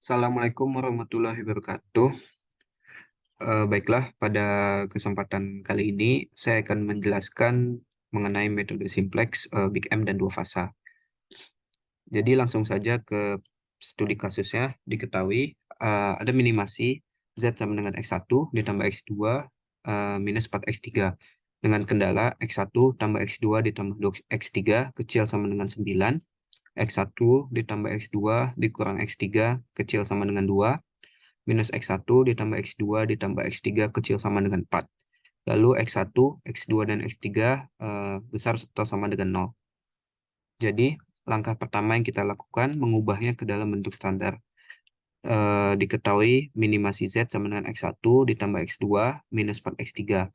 Assalamualaikum warahmatullahi wabarakatuh. Baiklah, pada kesempatan kali ini saya akan menjelaskan mengenai metode simplex, Big M dan dua fasa. Jadi langsung saja ke studi kasusnya. Diketahui ada minimasi Z sama dengan X1 ditambah X2 minus 4X3 dengan kendala X1 tambah X2 ditambah 2X3 kecil sama dengan 9, X1 ditambah X2 dikurang X3 kecil sama dengan 2, minus X1 ditambah X2 ditambah X3 kecil sama dengan 4. Lalu X1, X2, dan X3 besar atau sama dengan 0. Jadi, langkah pertama yang kita lakukan mengubahnya ke dalam bentuk standar. Diketahui minimasi Z sama dengan X1 ditambah X2 minus 4X3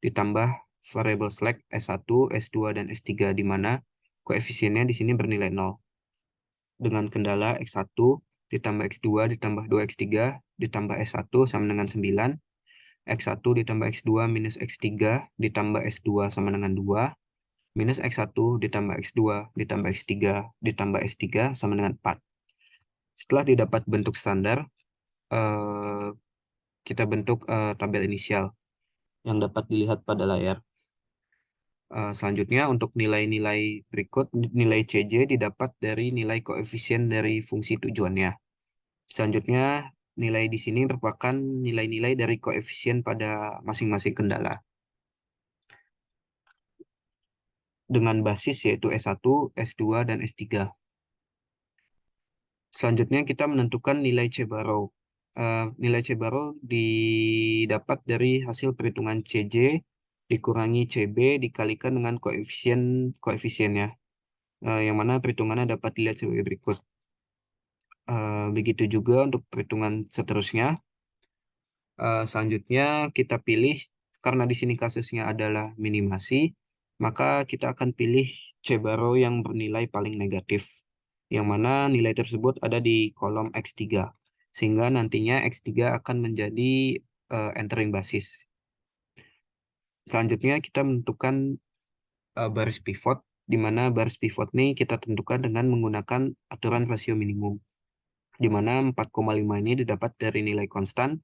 ditambah variable slack S1, S2, dan S3 di mana koefisiennya di sini bernilai 0. Dengan kendala X1 ditambah X2 ditambah 2X3 ditambah S1 sama dengan 9, X1 ditambah X2 minus X3 ditambah S2 sama dengan 2, minus X1 ditambah X2 ditambah X3 ditambah S3 sama dengan 4. Setelah didapat bentuk standar, eh, kita bentuk tabel inisial yang dapat dilihat pada layar. Selanjutnya, untuk nilai-nilai berikut, nilai CJ didapat dari nilai koefisien dari fungsi tujuannya. Selanjutnya, nilai di sini merupakan nilai-nilai dari koefisien pada masing-masing kendala dengan basis yaitu S1, S2, dan S3. Selanjutnya kita menentukan nilai C-Barrow. Nilai C-Barrow didapat dari hasil perhitungan CJ dikurangi CB dikalikan dengan koefisiennya, yang mana perhitungannya dapat dilihat sebagai berikut. Begitu juga untuk perhitungan seterusnya. Selanjutnya kita pilih, karena di sini kasusnya adalah minimasi, maka kita akan pilih C-Barrow yang bernilai paling negatif, yang mana nilai tersebut ada di kolom X3, sehingga nantinya X3 akan menjadi entering basis. Selanjutnya kita menentukan baris pivot, di mana baris pivot ini kita tentukan dengan menggunakan aturan rasio minimum, di mana 4,5 ini didapat dari nilai konstan,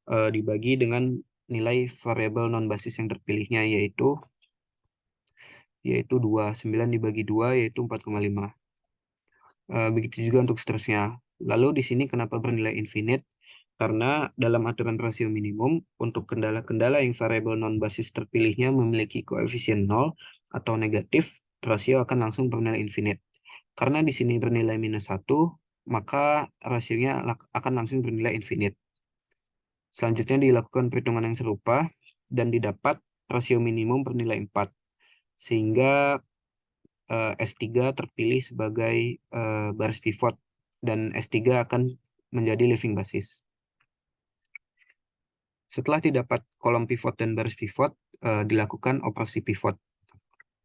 dibagi dengan nilai variabel non-basis yang terpilihnya, yaitu 2. 9 dibagi 2 yaitu 4,5. Begitu juga untuk seterusnya. Lalu di sini kenapa bernilai infinite? Karena dalam aturan rasio minimum, untuk kendala-kendala yang variabel non-basis terpilihnya memiliki koefisien 0 atau negatif, rasio akan langsung bernilai infinite. Karena di sini bernilai minus 1, maka rasionya akan langsung bernilai infinite. Selanjutnya dilakukan perhitungan yang serupa dan didapat rasio minimum bernilai 4. Sehingga S3 terpilih sebagai baris pivot dan S3 akan menjadi leaving basis. Setelah didapat kolom pivot dan baris pivot, dilakukan operasi pivot,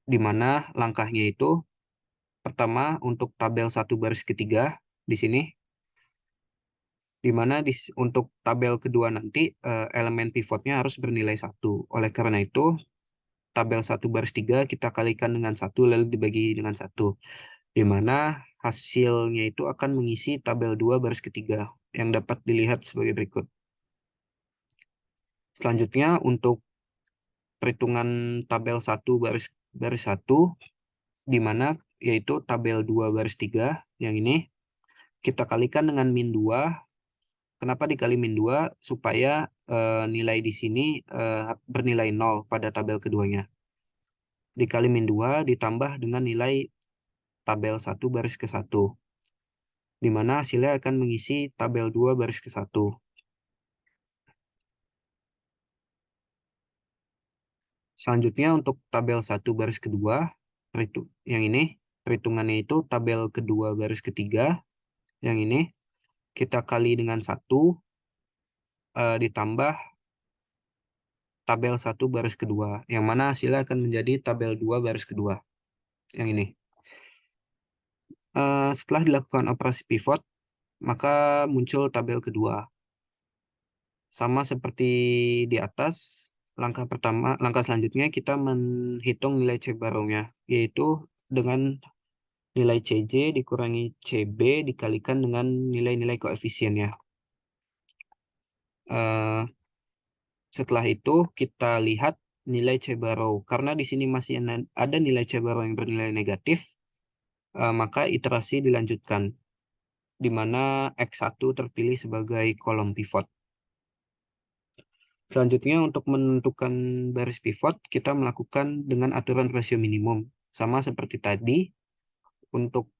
di mana langkahnya itu pertama untuk tabel 1 baris ketiga di sini, di mana untuk tabel kedua nanti elemen pivotnya harus bernilai 1. Oleh karena itu, tabel 1 baris 3 kita kalikan dengan 1 lalu dibagi dengan 1. Di mana hasilnya itu akan mengisi tabel 2 baris ketiga yang dapat dilihat sebagai berikut. Selanjutnya untuk perhitungan tabel 1 baris 1, di mana yaitu tabel 2 baris 3 yang ini kita kalikan dengan min 2. Kenapa dikali min 2? Supaya nilai di sini bernilai 0 pada tabel keduanya. Dikali min 2 ditambah dengan nilai tabel 1 baris ke 1, di mana hasilnya akan mengisi tabel 2 baris ke 1. Selanjutnya untuk tabel 1 baris kedua, yang ini perhitungannya itu tabel kedua baris ketiga, yang ini kita kali dengan 1 ditambah tabel 1 baris kedua, yang mana hasilnya akan menjadi tabel 2 baris kedua, yang ini. Setelah dilakukan operasi pivot, maka muncul tabel kedua. Sama seperti di atas, langkah selanjutnya kita menghitung nilai C-Barrow-nya, yaitu dengan nilai CJ dikurangi CB dikalikan dengan nilai-nilai koefisiennya. Eh, Setelah itu kita lihat nilai C bar row. Karena di sini masih ada nilai C bar row yang bernilai negatif, maka iterasi dilanjutkan, di mana X1 terpilih sebagai kolom pivot. Selanjutnya untuk menentukan baris pivot, kita melakukan dengan aturan rasio minimum. Sama seperti tadi, untuk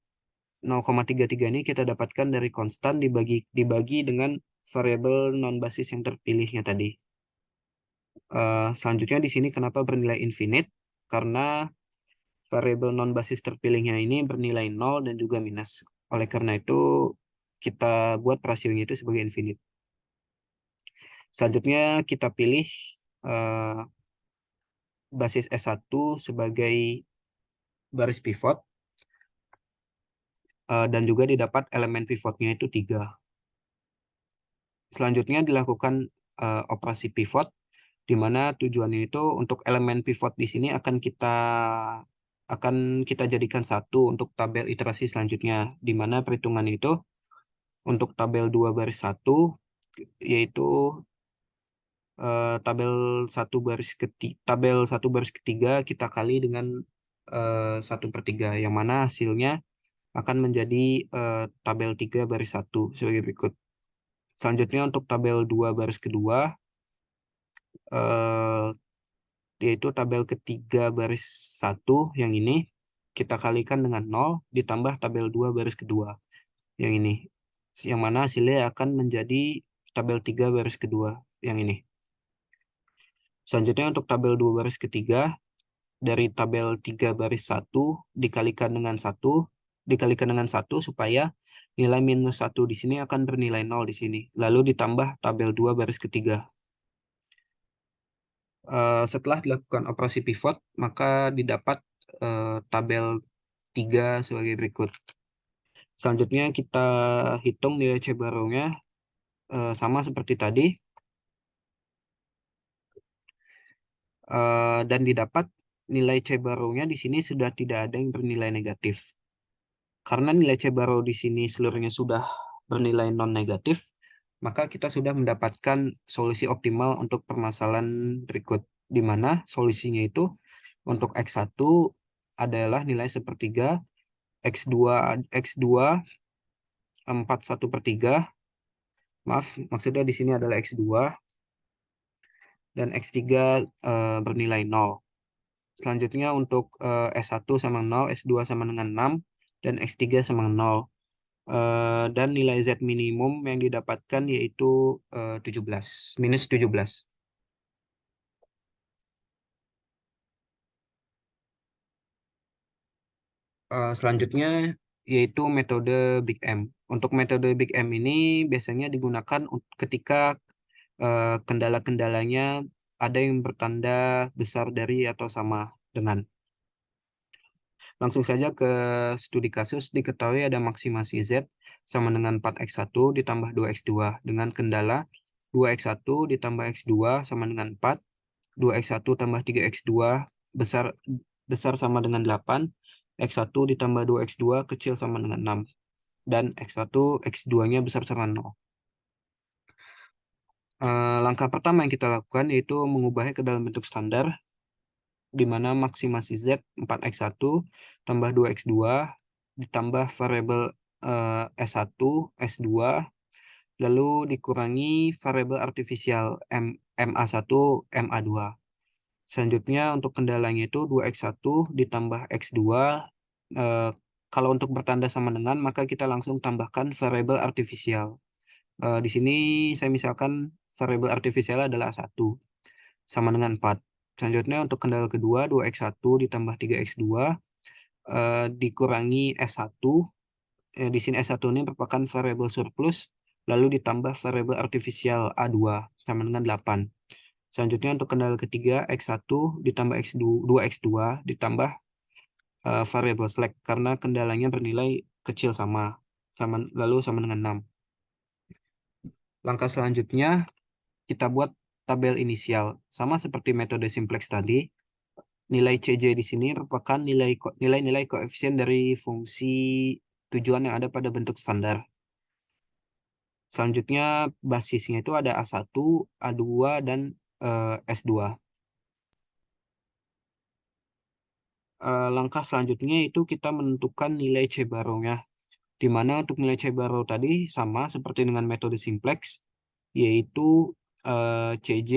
0,33 ini kita dapatkan dari konstan dibagi dengan variabel non-basis yang terpilihnya tadi. Selanjutnya di sini kenapa bernilai infinite? Karena variabel non-basis terpilihnya ini bernilai 0 dan juga minus. Oleh karena itu, kita buat rasionya itu sebagai infinite. Selanjutnya kita pilih eh, basis S1 sebagai baris pivot, dan juga didapat elemen pivotnya itu 3. Selanjutnya dilakukan operasi pivot, di mana tujuannya itu untuk elemen pivot di sini akan kita jadikan satu untuk tabel iterasi selanjutnya, di mana perhitungan itu untuk tabel 2 baris 1 yaitu tabel 1 baris ketiga kita kali dengan 1/3, yang mana hasilnya akan menjadi tabel 3 baris 1 sebagai berikut. Selanjutnya untuk tabel 2 baris kedua, eh, yaitu tabel ketiga baris 1 yang ini, kita kalikan dengan 0 ditambah tabel 2 baris kedua yang ini. Yang mana hasilnya akan menjadi tabel 3 baris kedua yang ini. Selanjutnya untuk tabel 2 baris ketiga, dari tabel 3 baris 1 dikalikan dengan 1 supaya nilai minus 1 di sini akan bernilai 0 di sini. Lalu ditambah tabel 2 baris ketiga. Setelah dilakukan operasi pivot, maka didapat tabel 3 sebagai berikut. Selanjutnya kita hitung nilai C barunya, sama seperti tadi, dan didapat nilai C barunya di sini sudah tidak ada yang bernilai negatif. Karena nilai C baru di sini seluruhnya sudah bernilai non negatif, maka kita sudah mendapatkan solusi optimal untuk permasalahan berikut, di mana solusinya itu untuk X1 adalah nilai sepertiga, X2 4/1/3, maaf, maksudnya di sini adalah X2, dan X3 bernilai 0. Selanjutnya untuk S1 sama 0, S2 sama dengan 6, dan X3 sama 0. Dan nilai Z minimum yang didapatkan yaitu 17, minus 17. Selanjutnya yaitu metode Big M. Untuk metode Big M ini biasanya digunakan ketika kendala-kendalanya ada yang bertanda besar dari atau sama dengan. Langsung saja ke studi kasus. Diketahui ada maksimasi Z sama dengan 4x1 ditambah 2x2 dengan kendala 2x1 ditambah x2 sama dengan 4, 2x1 tambah 3x2 besar besar sama dengan 8, x1 ditambah 2x2 kecil sama dengan 6, dan x1 x2-nya besar sama 0. Langkah pertama yang kita lakukan yaitu mengubahnya ke dalam bentuk standar, di mana maksimasi Z 4x1 tambah 2x2 ditambah variabel S1, S2, lalu dikurangi variabel artifisial MA1, MA2. Selanjutnya untuk kendalanya itu 2x1 ditambah x2. Eh, Kalau untuk bertanda sama dengan, maka kita langsung tambahkan variabel artifisial. Di sini saya misalkan variabel artifisial adalah 1 sama dengan 4. Selanjutnya untuk kendala kedua 2x1 ditambah 3x2 dikurangi S1. Di sini S1 ini merupakan variabel surplus, lalu ditambah variabel artifisial A2 sama dengan 8. Selanjutnya untuk kendala ketiga X1 ditambah X2, 2x2 ditambah variabel slack karena kendalanya bernilai kecil lalu sama dengan 6. Langkah selanjutnya kita buat tabel inisial sama seperti metode simplex tadi. nilai CJ di sini merupakan nilai-nilai koefisien dari fungsi tujuan yang ada pada bentuk standar. Selanjutnya basisnya itu ada A1, A2, dan S2. Langkah selanjutnya itu kita menentukan nilai C baronya, di mana untuk nilai C baro tadi sama seperti dengan metode simplex, yaitu CJ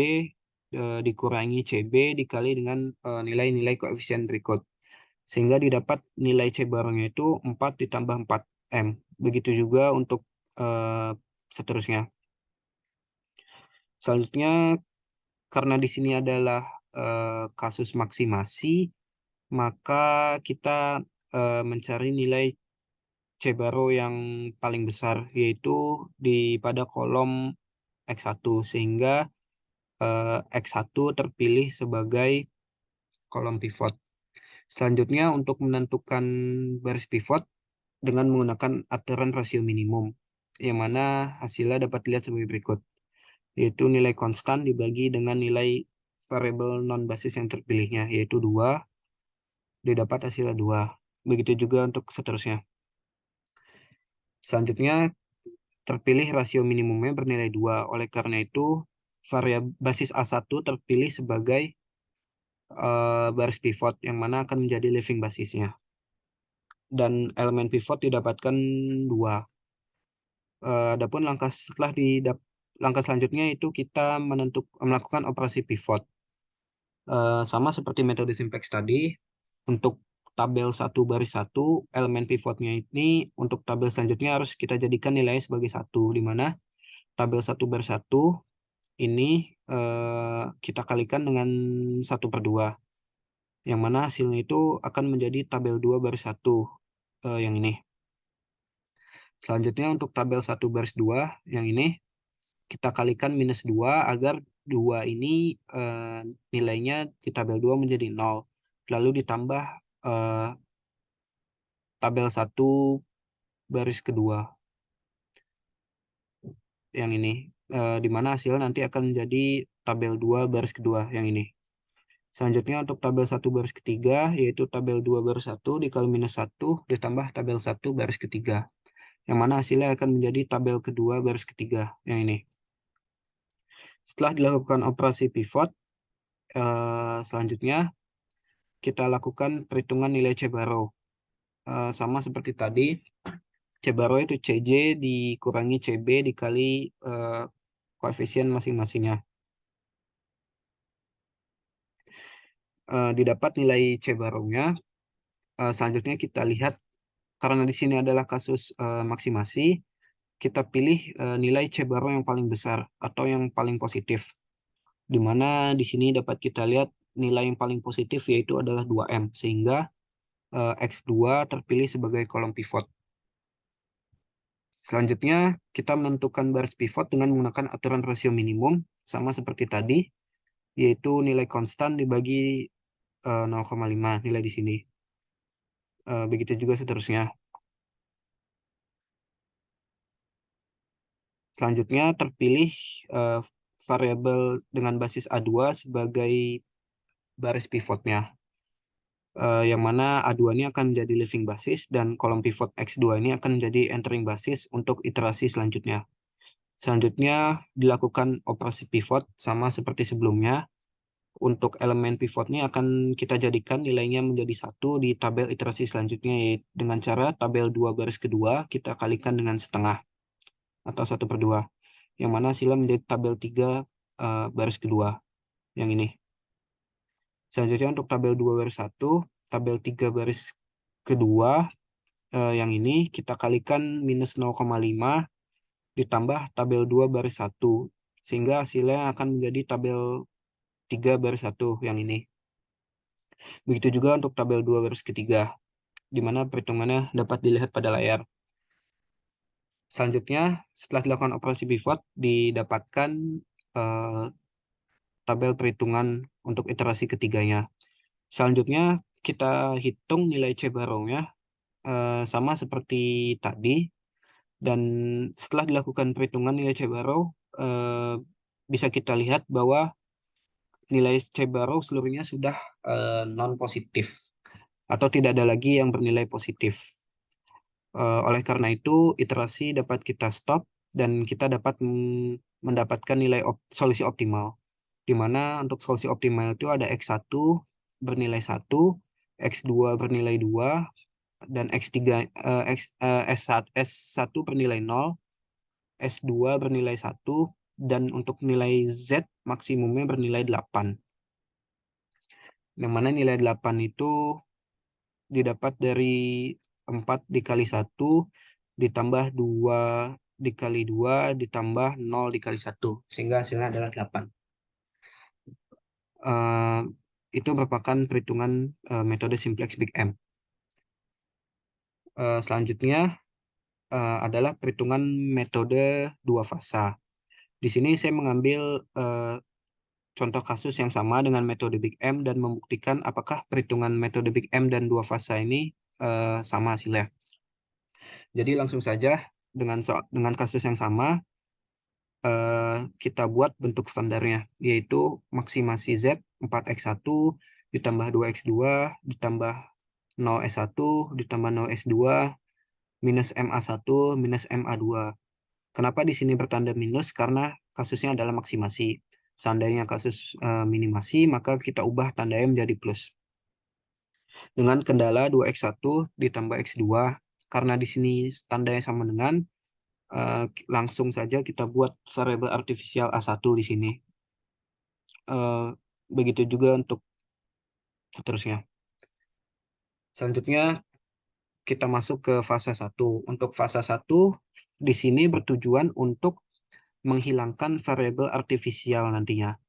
dikurangi CB dikali dengan nilai-nilai koefisien berikut. Sehingga didapat nilai C baronya itu 4 ditambah 4M. Begitu juga untuk eh, seterusnya. Selanjutnya, karena di sini adalah kasus maksimasi, maka kita mencari nilai C baro yang paling besar, yaitu pada kolom X1, sehingga X1 terpilih sebagai kolom pivot. Selanjutnya, untuk menentukan baris pivot dengan menggunakan aturan rasio minimum, yang mana hasilnya dapat dilihat sebagai berikut, yaitu nilai konstan dibagi dengan nilai variabel non-basis yang terpilihnya, yaitu 2, didapat hasilnya 2. Begitu juga untuk seterusnya. Selanjutnya, terpilih rasio minimumnya bernilai 2. Oleh karena itu, variabel basis A1 terpilih sebagai baris pivot, yang mana akan menjadi leaving basisnya. Dan elemen pivot didapatkan 2. Adapun langkah selanjutnya itu kita melakukan operasi pivot. Sama seperti metode simplex tadi, untuk tabel 1 baris 1, elemen pivotnya ini untuk tabel selanjutnya harus kita jadikan nilainya sebagai 1, di mana tabel 1 baris 1 ini kita kalikan dengan 1/2, yang mana hasilnya itu akan menjadi tabel 2 baris 1, yang ini. Selanjutnya untuk tabel 1 baris 2 yang ini kita kalikan minus 2 agar 2 ini nilainya di tabel 2 menjadi 0. Lalu ditambah tabel 1 baris kedua yang ini. Di mana hasil nanti akan menjadi tabel 2 baris kedua yang ini. Selanjutnya untuk tabel 1 baris ketiga, yaitu tabel 2 baris 1 dikali minus 1 ditambah tabel 1 baris ketiga. Yang mana hasilnya akan menjadi tabel kedua baris ketiga yang ini. Setelah dilakukan operasi pivot, selanjutnya kita lakukan perhitungan nilai C baro. Sama seperti tadi, C baro itu CJ dikurangi CB dikali koefisien masing-masingnya. Didapat nilai C baronya. Selanjutnya kita lihat, karena di sini adalah kasus maksimasi, kita pilih nilai C baro yang paling besar atau yang paling positif. Di mana di sini dapat kita lihat nilai yang paling positif yaitu adalah 2M, sehingga X2 terpilih sebagai kolom pivot. Selanjutnya, kita menentukan baris pivot dengan menggunakan aturan rasio minimum, sama seperti tadi, yaitu nilai konstan dibagi 0,5, nilai di sini. Begitu juga seterusnya. Selanjutnya, terpilih variabel dengan basis A2 sebagai baris pivotnya. Yang mana A2 ini akan menjadi leaving basis dan kolom pivot X2 ini akan menjadi entering basis untuk iterasi selanjutnya. Selanjutnya dilakukan operasi pivot sama seperti sebelumnya. Untuk elemen pivotnya akan kita jadikan nilainya menjadi 1 di tabel iterasi selanjutnya, yaitu dengan cara tabel 2 baris kedua kita kalikan dengan setengah atau 1/2. Yang mana hasilnya menjadi tabel 3 baris kedua yang ini. Selanjutnya untuk tabel 2 baris 1, tabel 3 baris kedua yang ini kita kalikan minus 0,5 ditambah tabel 2 baris 1, sehingga hasilnya akan menjadi tabel 3 baris 1 yang ini. Begitu juga untuk tabel 2 baris ketiga, di mana perhitungannya dapat dilihat pada layar. Selanjutnya, setelah dilakukan operasi pivot, didapatkan tabel perhitungan untuk iterasi ketiganya. Selanjutnya, kita hitung nilai C baronya sama seperti tadi. Dan setelah dilakukan perhitungan nilai C baro, bisa kita lihat bahwa nilai C baru seluruhnya sudah non-positif atau tidak ada lagi yang bernilai positif. Oleh karena itu, iterasi dapat kita stop dan kita dapat mendapatkan nilai solusi optimal, di mana untuk solusi optimal itu ada X1 bernilai 1, X2 bernilai 2, dan X3, S1 bernilai 0, S2 bernilai 1, dan untuk nilai Z maksimumnya bernilai 8. Yang mana nilai 8 itu didapat dari 4 dikali 1 ditambah 2 dikali 2 ditambah 0 dikali 1, sehingga hasilnya adalah 8. Eh, itu merupakan perhitungan metode simplex Big M. Selanjutnya adalah perhitungan metode dua fasa. Di sini saya mengambil contoh kasus yang sama dengan metode Big M dan membuktikan apakah perhitungan metode Big M dan dua fasa ini sama hasilnya. Jadi langsung saja dengan kasus yang sama kita buat bentuk standarnya, yaitu maksimasi Z 4x1 ditambah 2x2 ditambah 0s1 ditambah 0s2 minus MA1 minus MA2. Kenapa di sini bertanda minus? Karena kasusnya adalah maksimasi. Seandainya kasus minimasi, maka kita ubah tandanya menjadi plus. Dengan kendala 2x1 ditambah x2, karena di sini tandanya sama dengan, langsung saja kita buat variabel artifisial A1 di sini. Begitu juga untuk seterusnya. Selanjutnya kita masuk ke fase 1. Untuk fase 1 di sini bertujuan untuk menghilangkan variabel artifisial nantinya.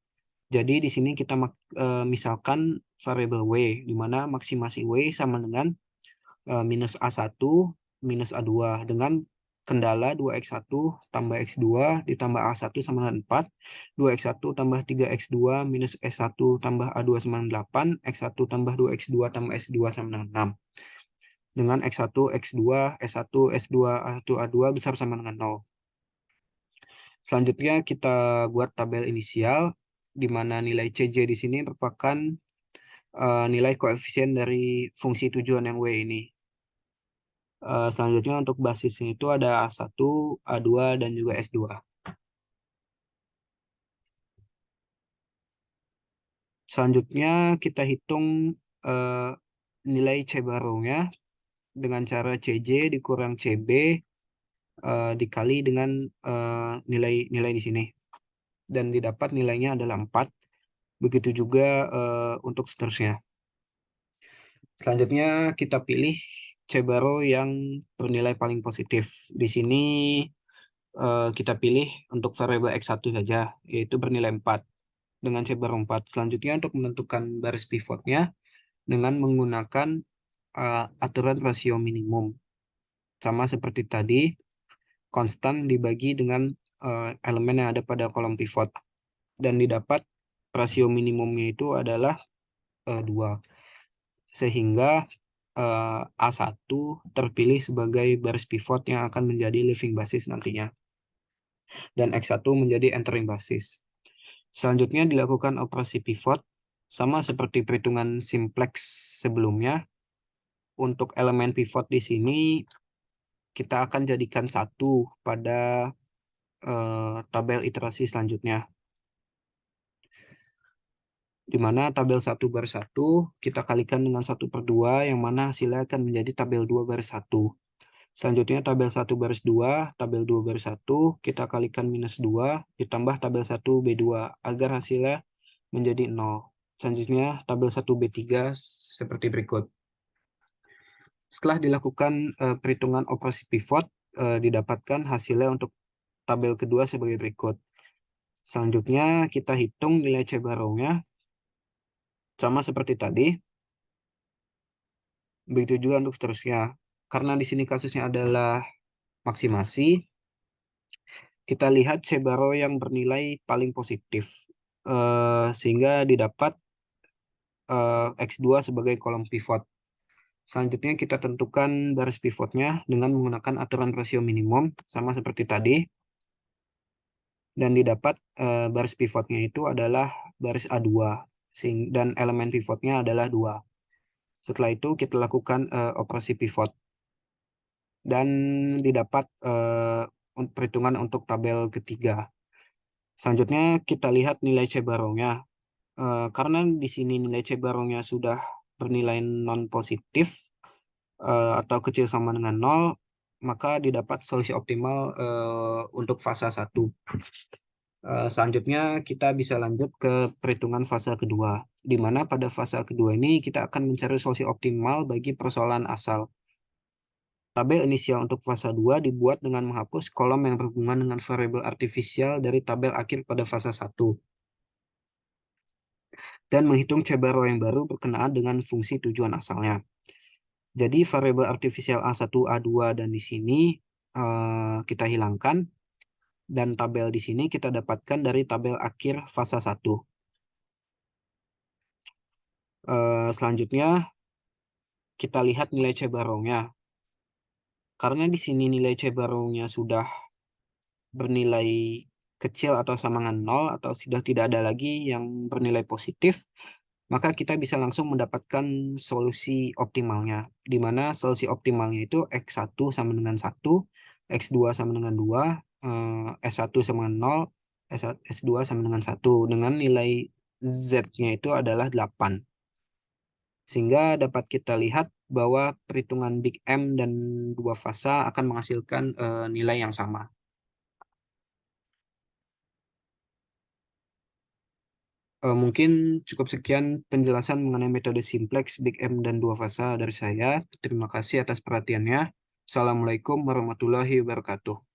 Jadi di sini kita misalkan variabel W, di mana maksimasi W sama dengan minus A1 minus A2 dengan kendala 2x1 tambah x2 ditambah A1 sama dengan 4, 2x1 tambah 3x2 minus S1 tambah A2 sama dengan 8, x1 tambah 2x2 tambah S2 sama dengan 6. Dengan x1, x2, S1, S2, A1, A2 besar sama dengan 0. Selanjutnya kita buat tabel inisial, di mana nilai CJ di sini merupakan nilai koefisien dari fungsi tujuan yang W ini. Selanjutnya untuk basisnya itu ada A1, A2, dan juga S2. Selanjutnya kita hitung nilai C barunya dengan cara CJ dikurang CB dikali dengan nilai di sini. Dan didapat nilainya adalah 4. Begitu juga untuk seterusnya. Selanjutnya kita pilih C baru yang bernilai paling positif. Di sini kita pilih untuk variabel X1 saja, yaitu bernilai 4 dengan C baru 4. Selanjutnya untuk menentukan baris pivotnya dengan menggunakan aturan rasio minimum. Sama seperti tadi, konstan dibagi dengan elemen yang ada pada kolom pivot. Dan didapat rasio minimumnya itu adalah 2. Sehingga A1 terpilih sebagai baris pivot yang akan menjadi leaving basis nantinya. Dan X1 menjadi entering basis. Selanjutnya dilakukan operasi pivot, sama seperti perhitungan simplex sebelumnya. Untuk elemen pivot di sini, kita akan jadikan 1 pada tabel iterasi selanjutnya. Di mana tabel 1 baris 1 kita kalikan dengan 1/2, yang mana hasilnya akan menjadi tabel 2 baris 1. Selanjutnya tabel 1 baris 2, tabel 2 baris 1, kita kalikan minus 2, ditambah tabel 1 B2, agar hasilnya menjadi 0. Selanjutnya tabel 1 B3 seperti berikut. Setelah dilakukan perhitungan operasi pivot, didapatkan hasilnya untuk tabel kedua sebagai berikut. Selanjutnya kita hitung nilai C barunya, sama seperti tadi. Begitu juga untuk seterusnya. Karena di sini kasusnya adalah maksimasi, kita lihat C baru yang bernilai paling positif. Sehingga didapat X2 sebagai kolom pivot. Selanjutnya kita tentukan baris pivotnya dengan menggunakan aturan rasio minimum, sama seperti tadi. dan didapat baris pivotnya itu adalah baris A2 dan elemen pivotnya adalah 2. Setelah itu kita lakukan operasi pivot dan didapat perhitungan untuk tabel ketiga. Selanjutnya kita lihat nilai C barongnya. Karena di sini nilai C barongnya sudah bernilai non positif atau kecil sama dengan 0, maka didapat solusi optimal untuk fase 1. Selanjutnya kita bisa lanjut ke perhitungan fase kedua, di mana pada fase kedua ini kita akan mencari solusi optimal bagi persoalan asal. Tabel inisial untuk fase 2 dibuat dengan menghapus kolom yang berhubungan dengan variabel artifisial dari tabel akhir pada fase 1 dan menghitung C bar yang baru berkenaan dengan fungsi tujuan asalnya. Jadi variabel artifisial A1, A2 dan di sini kita hilangkan dan tabel di sini kita dapatkan dari tabel akhir fase 1. Selanjutnya kita lihat nilai C barongnya. Karena di sini nilai C barongnya sudah bernilai kecil atau sama dengan 0 atau sudah tidak ada lagi yang bernilai positif, maka kita bisa langsung mendapatkan solusi optimalnya, di mana solusi optimalnya itu X1 sama dengan 1, X2 sama dengan 2, S1 sama dengan 0, S2 sama dengan 1, dengan nilai Z-nya itu adalah 8. Sehingga dapat kita lihat bahwa perhitungan Big M dan dua fasa akan menghasilkan nilai yang sama. Mungkin cukup sekian penjelasan mengenai metode simplex, Big M, dan dua fasa dari saya. Terima kasih atas perhatiannya. Assalamualaikum warahmatullahi wabarakatuh.